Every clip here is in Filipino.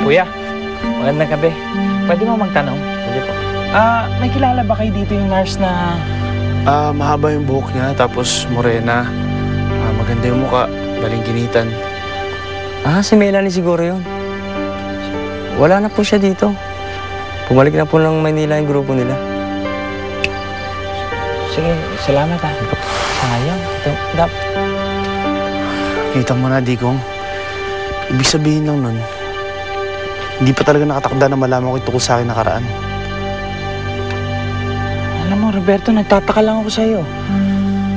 Kuya, magandang gabi. Pwede mo magtanong? Sige po. May kilala ba kayo dito yung nurse na... Mahaba yung buhok niya, tapos morena. Maganda yung muka, galing ginitan. Si Melanie siguro yun. Wala na po siya dito. Pumalik na po ng Maynila yung grupo nila. Sige, salamat ha. Sayang. Kita mo na, Digong. Ibig sabihin lang nun, hindi pa talaga nakatakda na malaman ko yung tungkol sa akin nakaraan. Alam mo, Roberto, nagtataka lang ako sa'yo.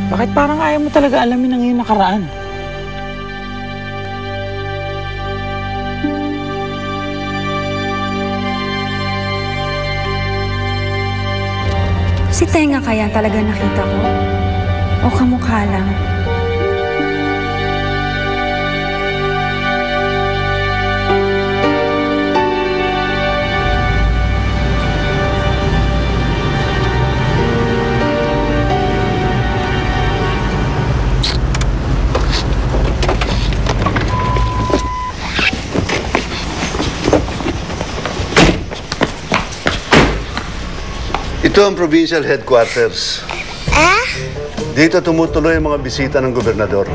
Bakit parang ayaw mo talaga alamin ang iyong nakaraan? Si Tenga kaya talaga nakita ko? O kamukha lang? Ito ang provincial headquarters. Dito tumutuloy ang mga bisita ng gobernador.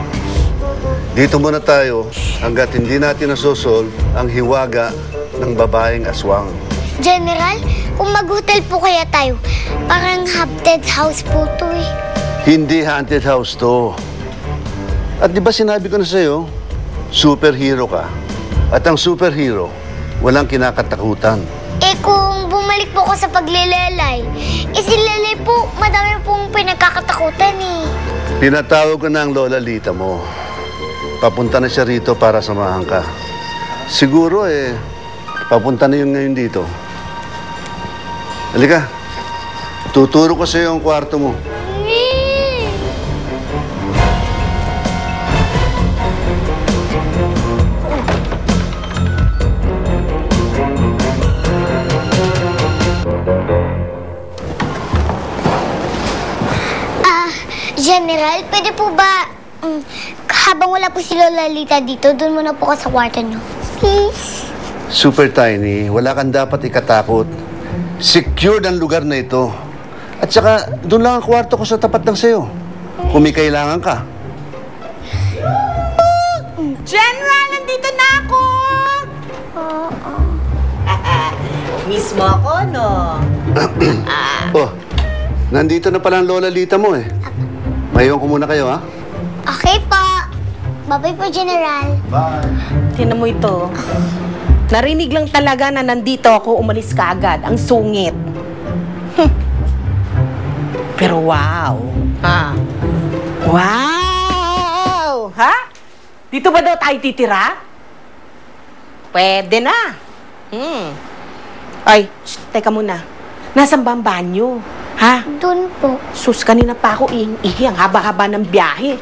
Dito muna tayo hanggat hindi natin nasosolve ang hiwaga ng babaeng aswang. General, kung mag-hotel po kaya tayo, parang haunted house po to eh. Hindi haunted house to. At di ba sinabi ko na sa'yo, superhero ka. At ang superhero, walang kinakatakutan. Eh kung bumalik po ko sa paglilelay, si Lelay po, madami pong pinagkakatakutan eh. Pinatawag ko na ang lola Lita mo. Papunta na siya rito para samahan ka. Siguro papunta na yun ngayon dito. Halika, tuturo ko sa'yo ang kwarto mo. General, pwede po ba, habang wala po si Lola Lita dito, doon muna po ka sa kwarto niyo? Please? Super Tiny, wala kang dapat ikatakot. Secured ang lugar na ito. At saka, doon lang ang kwarto ko sa tapat ng sayo. Kung may kailangan ka. General, nandito na ako! Miss mo ako, no? Oh, nandito na pala ang Lola Lita mo eh. Mayon ko muna kayo, ha? Okay po. Bye-bye po, General. Bye. Tingnan mo ito. Narinig lang talaga na nandito ako, umalis ka agad. Ang sungit. Pero wow. Wow! Ha? Dito ba daw tayo titira? Pwede na. Ay, teka muna. Nasaan ba ang banyo? Ha? Doon po. Sus, kanina pa ako ihi ang haba-haba ng biyahe.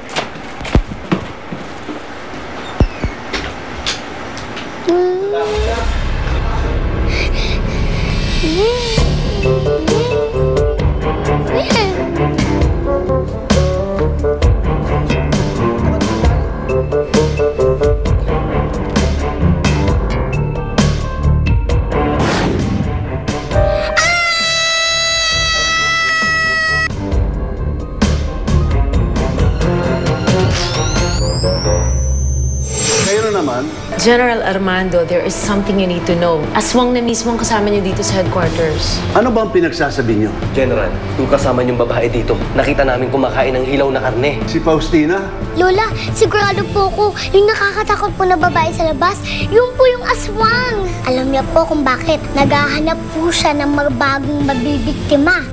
General Armando, there is something you need to know. Aswang na mismo ang kasama niyo dito sa headquarters. Ano ba ang pinagsasabi niyo? General, yung kasama niyong babae dito, nakita namin kumakain ng hilaw na karne. Si Faustina? Lola, sigurado po ako, yung nakakatakot po na babae sa labas, yun po yung aswang. Alam niya po kung bakit. Naghahanap po siya ng bagong mabibiktima.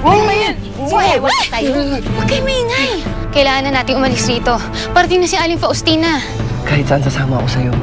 Wala tayo. Huwag kayo maingay. Kailangan na natin umalis rito. Parating na si Aling Faustina. Kahit saan sasama ako sa'yo.